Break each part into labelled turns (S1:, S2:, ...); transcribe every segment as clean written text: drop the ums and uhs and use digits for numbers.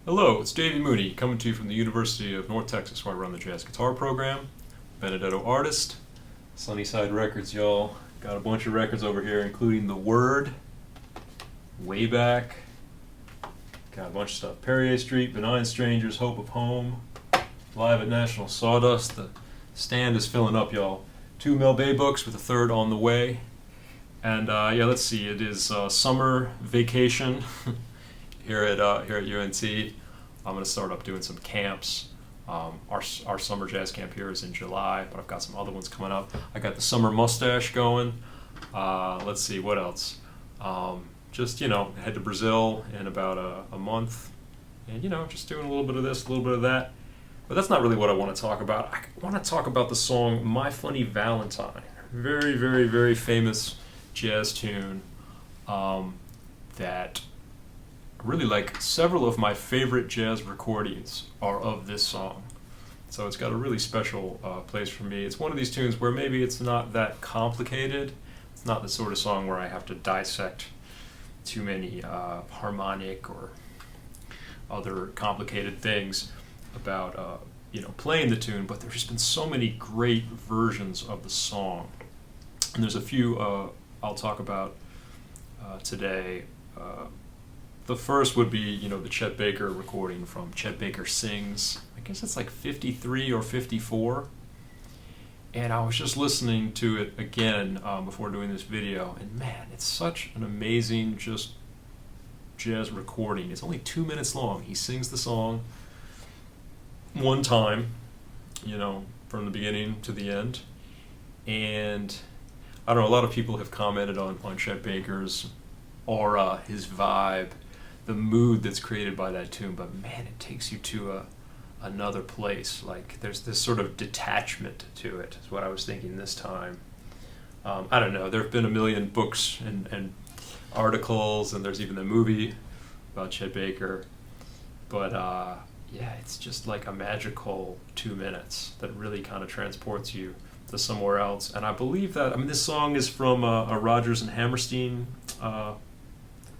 S1: Hello, it's Davy Mooney coming to you from the University of North Texas where I run the jazz guitar program. Benedetto artist, Sunnyside Records, y'all. Got a bunch of records over here including The Word, Way Back, got a bunch of stuff. Perrier Street, Benign Strangers, Hope of Home, Live at National Sawdust. The stand is filling up, y'all. 2 Mel Bay books with a third on the way. And let's see, it is summer vacation here at UNT. I'm going to start up doing some camps. Our summer jazz camp here is in July, but I've got some other ones coming up. I got the summer mustache going. Let's see, what else? Head to Brazil in about a month. And, just doing a little bit of this, a little bit of that. But that's not really what I want to talk about. I want to talk about the song My Funny Valentine. Very, very, very famous jazz tune that really, like, several of my favorite jazz recordings are of this song. So it's got a really special place for me. It's one of these tunes where maybe it's not that complicated. It's not the sort of song where I have to dissect too many harmonic or other complicated things about playing the tune, but there's just been so many great versions of the song. And there's a few I'll talk about today. The first would be, the Chet Baker recording from Chet Baker Sings. I guess it's like 53 or 54. And I was just listening to it again before doing this video. And man, it's such an amazing just jazz recording. It's only 2 minutes long. He sings the song one time, from the beginning to the end. And I don't know, a lot of people have commented on Chet Baker's aura, his vibe, the mood that's created by that tune, but man, it takes you to another place. Like, there's this sort of detachment to it, is what I was thinking this time. I don't know, there have been a million books and articles, and there's even a movie about Chet Baker, but it's just like a magical 2 minutes that really kind of transports you to somewhere else. And I believe that, this song is from a Rodgers and Hammerstein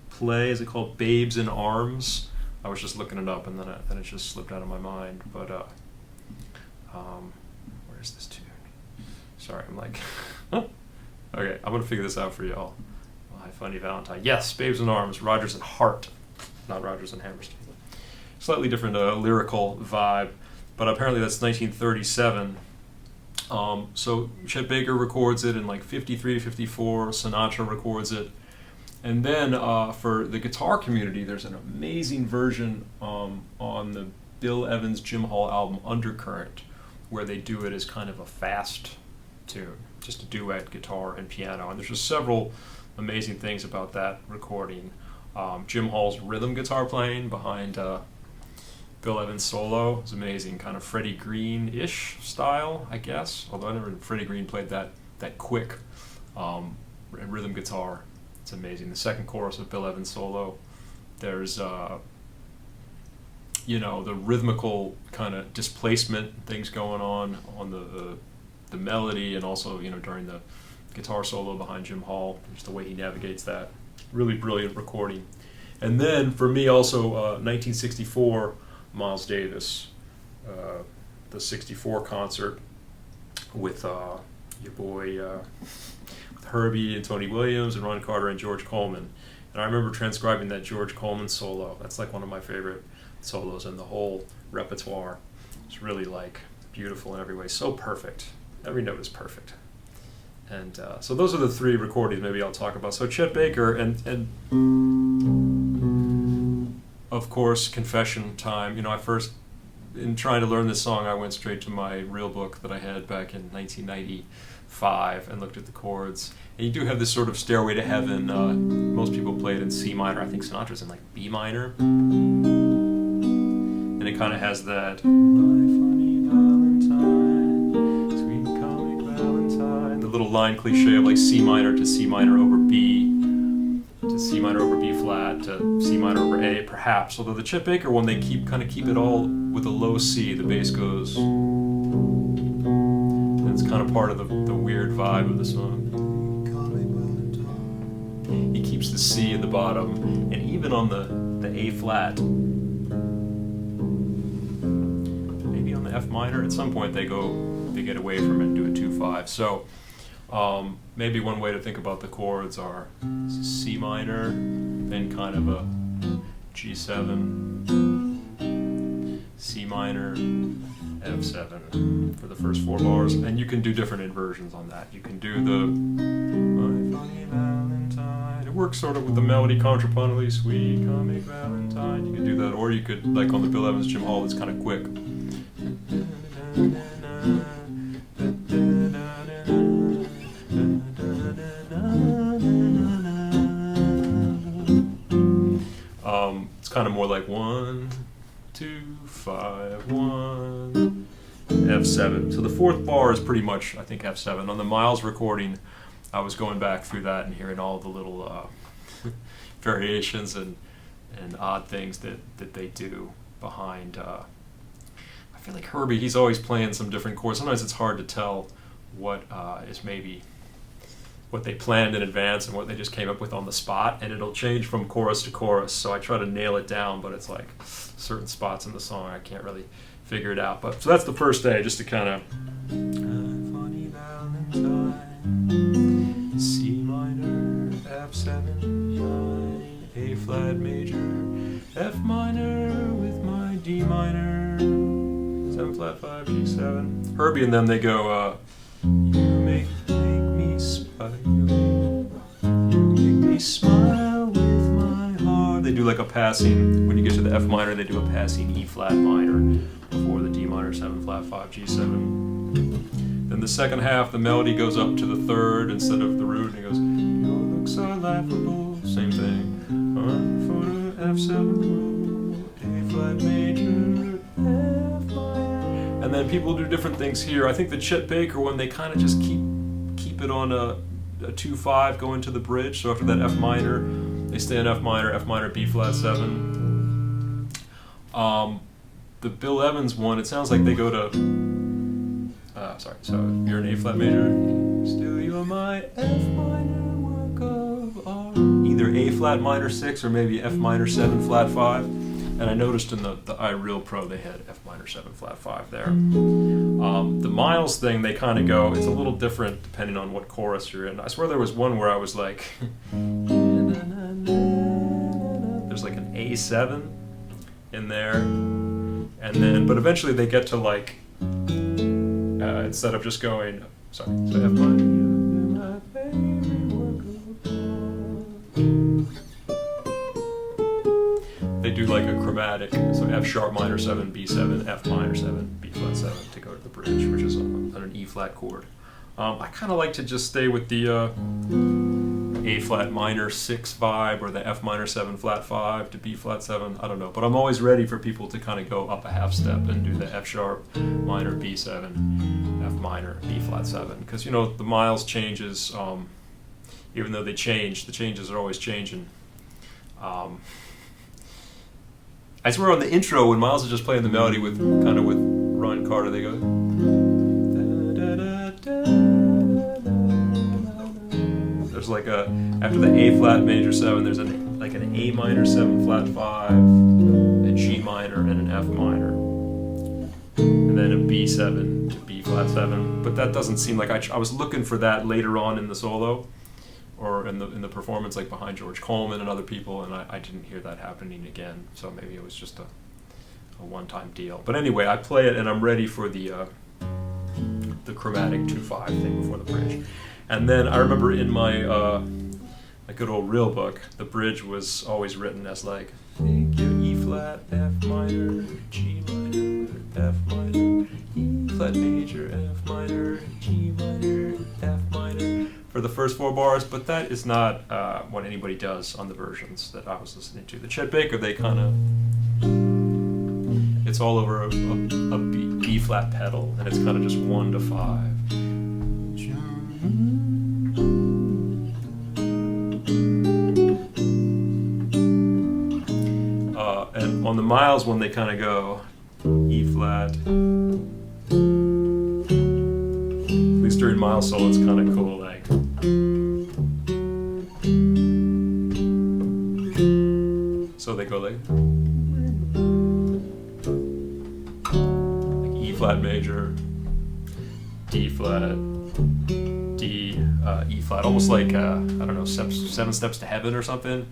S1: play. Is it called Babes in Arms? I was just looking it up, and then it just slipped out of my mind. But where's this tune? Sorry, I'm like, okay, I'm gonna figure this out for y'all. My Funny Valentine. Yes, Babes in Arms, Rodgers and Hart, not Rodgers and Hammerstein. Slightly different lyrical vibe, but apparently that's 1937. So Chet Baker records it in like 53 to 54. Sinatra records it. And then for the guitar community, there's an amazing version on the Bill Evans Jim Hall album Undercurrent, where they do it as kind of a fast tune, just a duet guitar and piano. And there's just several amazing things about that recording. Jim Hall's rhythm guitar playing behind Bill Evans' solo is amazing, kind of Freddie Green-ish style, I guess. Although I never Freddie Green played that quick rhythm guitar. It's amazing. The second chorus of Bill Evans' solo, there's the rhythmical kind of displacement things going on the melody, and also during the guitar solo behind Jim Hall, just the way he navigates that. Really brilliant recording. And then for me also 1964, Miles Davis, the 64 concert with your boy with Herbie and Tony Williams and Ron Carter and George Coleman. And I remember transcribing that George Coleman solo. That's like one of my favorite solos in the whole repertoire. It's really like beautiful in every way, so perfect. Every note is perfect. And so those are the 3 recordings maybe I'll talk about. So Chet Baker and of course, confession time. I first, in trying to learn this song, I went straight to my real book that I had back in 1995 and looked at the chords. And you do have this sort of Stairway to Heaven. Most people play it in C minor. I think Sinatra's in like B minor. And it kind of has that, my funny Valentine, sweet comic Valentine. The little line cliche of like C minor to C minor over B, to C minor over B flat, to C minor over A, perhaps. Although the Chet Baker one, they keep it all with a low C. The bass goes, and it's kind of part of the weird vibe of the song. He keeps the C at the bottom, and even on the A flat, F minor. At some point they get away from it and do a 2/5. So maybe one way to think about the chords are C minor, then kind of a G7, C minor, F7 for the first 4 bars, and you can do different inversions on that. You can do the My Funny Valentine. It works sort of with the melody contrapuntally, Sweet Comic Valentine. You can do that, or you could, like on the Bill Evans Jim Hall, it's kind of quick. It's kind of more like 1, 2, 5, 1, F7. So the 4th bar is pretty much, I think, F7. On the Miles recording, I was going back through that and hearing all the little variations and odd things that they do behind. I feel like Herbie, he's always playing some different chords. Sometimes it's hard to tell what is maybe what they planned in advance and what they just came up with on the spot, and it'll change from chorus to chorus, so I try to nail it down, but it's like certain spots in the song I can't really figure it out. But so that's the first day, just to kind of Funny Valentine, C minor, F7, A flat major, F minor with my D minor, 7 flat 5, G7. Herbie and them, they go you make me smile, you make me smile with my heart. They do like a passing, when you get to the F minor, they do a passing E flat minor before the D minor, 7 flat 5, G7. Then the second half, the melody goes up to the 3rd instead of the root, and it goes, your looks are laughable, same thing. For the F7, A flat major, F minor. And then people do different things here. I think the Chet Baker one, they kind of just keep it on a 2/5 going to the bridge. So after that F minor, they stay in F minor, B flat 7. The Bill Evans one, it sounds like they go to so you're an A flat major, still you're my F minor work of art. Either A flat minor 6 or maybe F minor 7 flat 5. And I noticed in the I Real Pro they had F minor 7 flat 5 there. The Miles thing, they kind of go, it's a little different depending on what chorus you're in. I swear there was one where I was like, there's like an A7 in there, and then, but eventually they get to like, instead of just going, sorry, so F minor, my favorite work of art. They do like a chromatic, so F sharp minor 7, B7, F minor 7, B flat 7 to go to the bridge, which is on an E flat chord. I kind of like to just stay with the A flat minor 6 vibe, or the F minor 7 flat 5 to B flat 7. I don't know, but I'm always ready for people to kind of go up a half step and do the F sharp minor B7, F minor B flat 7, because you know the Miles changes, even though they change, the changes are always changing. I swear on the intro, when Miles is just playing the melody with Ron Carter, they go. There's like after the A flat major 7, there's an A minor 7 flat 5, a G minor, and an F minor, and then a B7 to B flat 7. But that doesn't seem like I was looking for that later on in the solo, or in the performance, like behind George Coleman and other people, and I didn't hear that happening again. So maybe it was just a one-time deal. But anyway, I play it and I'm ready for the chromatic 2/5 thing before the bridge. And then I remember in my good old real book, the bridge was always written as like, take your E flat, F minor, G minor, F minor, E flat major, F minor, G minor, F minor, for the first 4 bars, but that is not what anybody does on the versions that I was listening to. The Chet Baker, they kind of, it's all over a B flat pedal, and it's kind of just 1 to 5. And on the Miles one, they kind of go E flat. At least during Miles solo, it's kind of cool, like. So they go like E flat major, D flat, D, E flat, almost like, I don't know, Seven Steps to Heaven or something.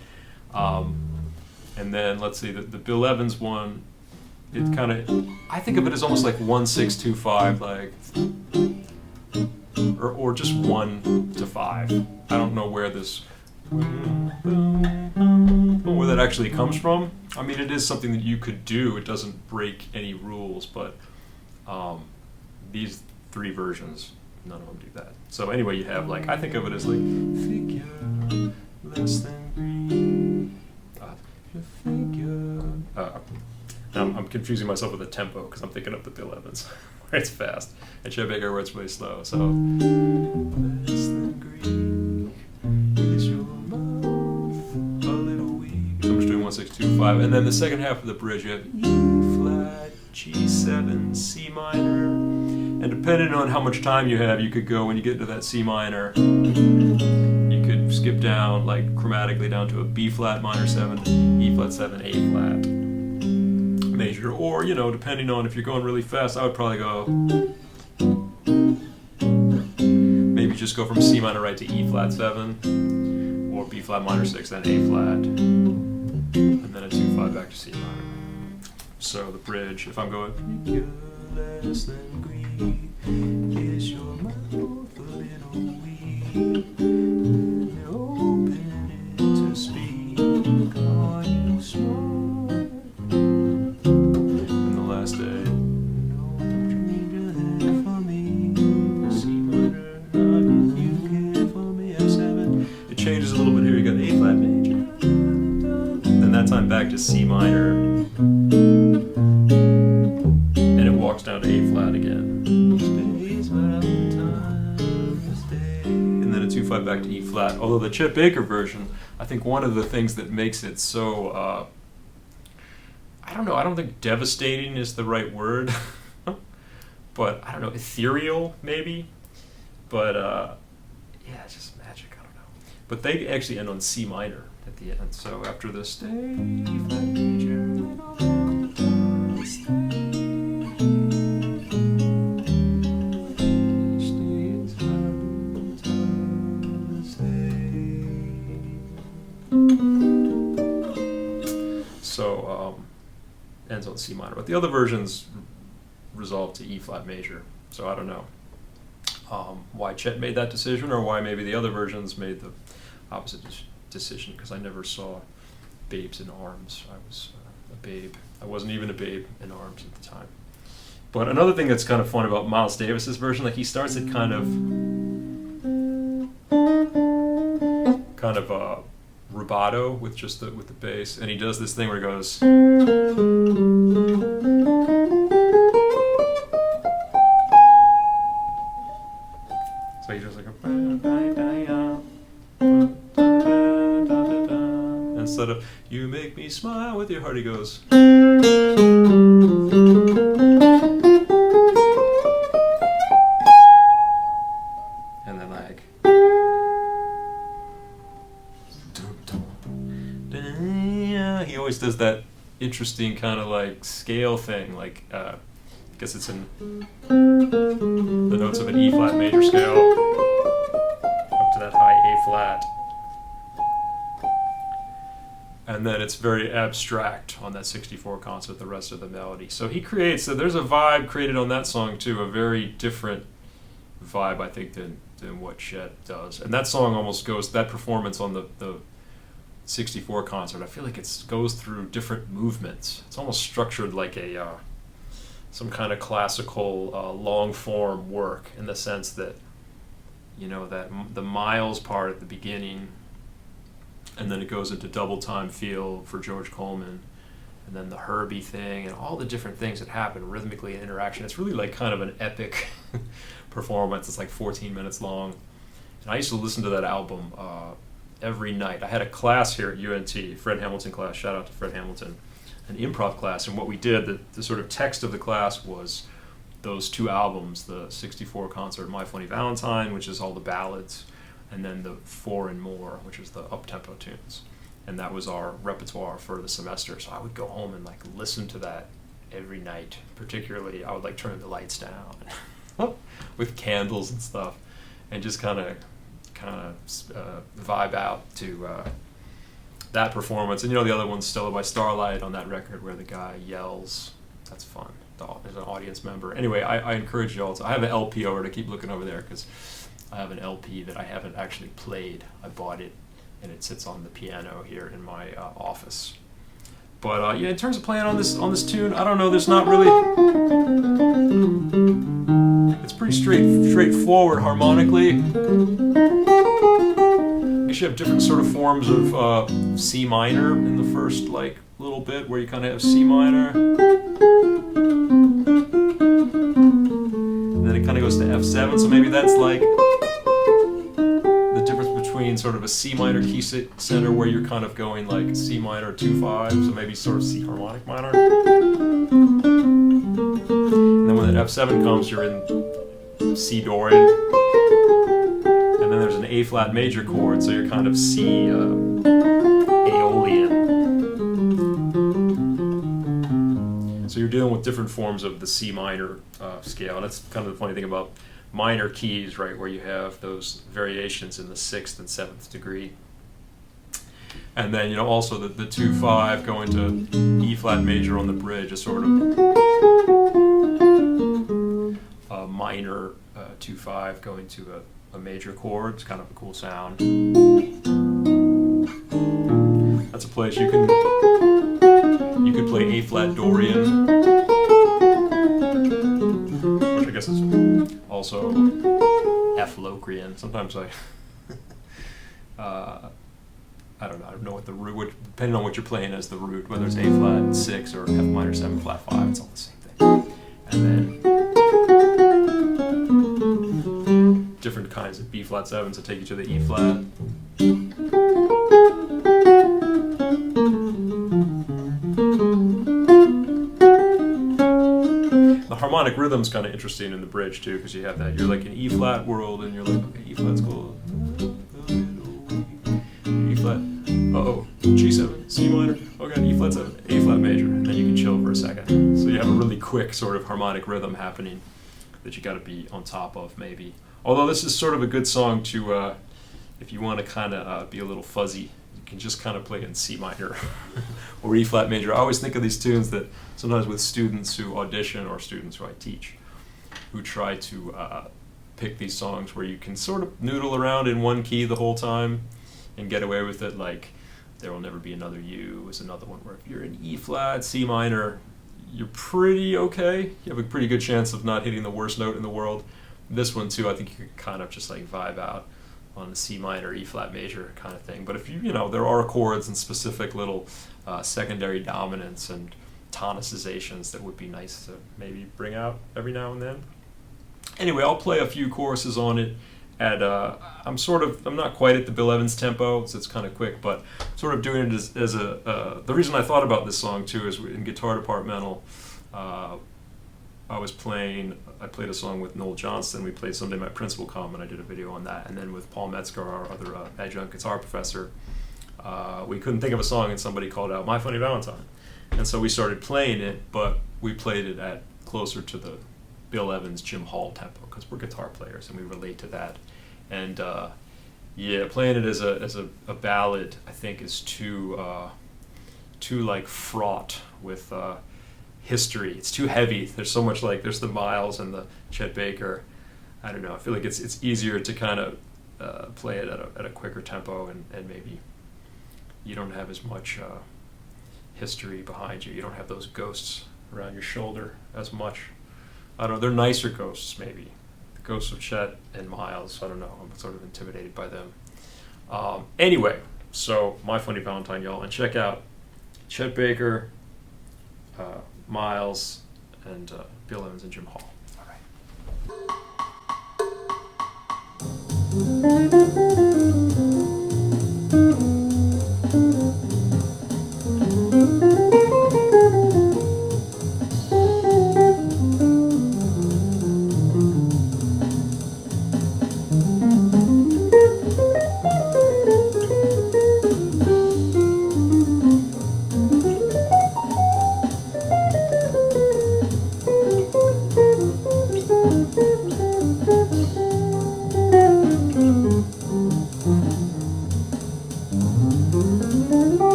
S1: And then let's see, the Bill Evans one, it kind of, I think of it as almost like 1 6 2 5, like, or just 1 to 5. I don't know where that actually comes from. I mean, it is something that you could do. It doesn't break any rules, but these 3 versions, none of them do that. So anyway, you have like, I think of it as like figure less than green. Figure. I'm confusing myself with the tempo because I'm thinking of the Bill Evans where it's fast and Chet Baker where it's really slow. So less than green is your mouth a little weak. So I'm just doing 1 6 2 5, and then the second half of the bridge you have E flat, G7, C minor, and depending on how much time you have, you could go when you get into that C minor. You could skip down like chromatically down to a B flat minor 7, E flat 7, A flat major, or depending on if you're going really fast, I would probably go maybe just go from C minor right to E flat 7, or B flat minor 6, then A flat, and then a 2 5 back to C minor. So the bridge, if I'm going figure less than green, is your mouth a little weak? Open it to speak. Are you smart? And the last day, no change ahead for me. C minor, not you care for me. F7. It changes a little bit here. You got A flat major. Then that time back to C minor. And it walks down to A flat again. And then a 2 5 back to E flat. Although the Chet Baker version, I think one of the things that makes it so, I don't know, I don't think devastating is the right word, but I don't know, ethereal maybe, but yeah, it's just magic, I don't know. But they actually end on C minor at the end, so after the stay flat major, so ends on C minor, but the other versions resolve to E flat major. So I don't know why Chet made that decision, or why maybe the other versions made the opposite decision, because I never saw Babes in Arms. I was a babe. I wasn't even a babe in arms at the time. But another thing that's kind of fun about Miles Davis's version, like he starts it kind of rubato with just with the bass, and he does this thing where he goes, so he does like a, instead of you make me smile with your heart, he goes, and then like, he always does that interesting kind of like scale thing, like I guess it's in the notes of an E flat major scale up to that high A flat, and then it's very abstract on that 64 concert, the rest of the melody. So he creates, so there's a vibe created on that song too, a very different vibe I think than what Chet does. And that song almost goes, that performance on the 64 concert, I feel like it goes through different movements. It's almost structured like a some kind of classical long form work, in the sense that that the Miles part at the beginning, and then it goes into double time feel for George Coleman, and then the Herbie thing and all the different things that happen rhythmically in interaction. It's really like kind of an epic performance. It's like 14 minutes long, and I used to listen to that album every night. I had a class here at UNT, Fred Hamilton class, shout out to Fred Hamilton, an improv class, and what we did, the sort of text of the class was those 2 albums, the 64 concert, My Funny Valentine, which is all the ballads, and then the 4 and More, which is the up-tempo tunes. And that was our repertoire for the semester. So I would go home and like listen to that every night. Particularly, I would like turn the lights down with candles and stuff, and just kind of vibe out to that performance. And you know, the other one's Stella by Starlight on that record where the guy yells. That's fun. There's an audience member. Anyway, I encourage you all to. I have an LP over to keep looking over there because I have an LP that I haven't actually played. I bought it and it sits on the piano here in my office. But yeah, in terms of playing on this tune, I don't know. There's not really. It's pretty straightforward harmonically. I guess you have different sort of forms of C minor in the first like little bit, where you kind of have C minor, and then it kind of goes to F7. So maybe that's like the difference between sort of a C minor key center where you're kind of going like C minor 2/5, so maybe sort of C harmonic minor. And then when that F7 comes, you're in C Dorian. And then there's an A flat major chord, so you're kind of C Aeolian. So you're dealing with different forms of the C minor scale. And that's kind of the funny thing about minor keys, right, where you have those variations in the 6th and 7th degree. And then, you know, also the 2/5 going to E flat major on the bridge is sort of a minor 2/5 going to a major chord. It's kind of a cool sound. That's a place you could play A flat Dorian, which I guess is also F Locrian. Sometimes I don't know what the root, depending on what you're playing as the root, whether it's A flat 6 or F minor 7 flat 5, it's all the same thing. And then different kinds of B flat 7s that take you to the E flat. The harmonic rhythm's kind of interesting in the bridge too, because you have that. You're like in E flat world, and you're like, okay, E flat's cool. E flat. G7, C minor. Oh god, E flat 7, A flat major, and then you can chill for a second. So you have a really quick sort of harmonic rhythm happening that you got to be on top of, maybe. Although this is sort of a good song to, if you want to kind of be a little fuzzy, you can just kind of play in C minor or E flat major. I always think of these tunes that sometimes with students who audition or students who I teach, who try to pick these songs where you can sort of noodle around in one key the whole time and get away with it. Like There Will Never Be Another You is another one where if you're in E flat, C minor, you're pretty okay. You have a pretty good chance of not hitting the worst note in the world. This one too, I think you could kind of just like vibe out on the C minor, E flat major kind of thing. But if you know, there are chords and specific little secondary dominants and tonicizations that would be nice to maybe bring out every now and then. Anyway, I'll play a few choruses on it at I'm not quite at the Bill Evans tempo, so it's kind of quick, but sort of doing it as a the reason I thought about this song too is in Guitar Departmental. I played a song with Noel Johnston. We played Someday My Prince Will Come, and I did a video on that. And then with Paul Metzger, our other adjunct guitar professor, we couldn't think of a song, and somebody called out My Funny Valentine. And so we started playing it, but we played it at closer to the Bill Evans, Jim Hall tempo, because we're guitar players and we relate to that. And yeah, playing it as a ballad, I think, is too like fraught with history. It's too heavy. There's so much, like there's the Miles and the Chet Baker. I don't know. I feel like it's easier to kind of play it at a quicker tempo, and maybe you don't have as much history behind you. You don't have those ghosts around your shoulder as much. I don't know. They're nicer ghosts, maybe. The ghosts of Chet and Miles. I don't know. I'm sort of intimidated by them. Anyway, so My Funny Valentine, y'all, and check out Chet Baker, Miles, and Bill Evans and Jim Hall. All right.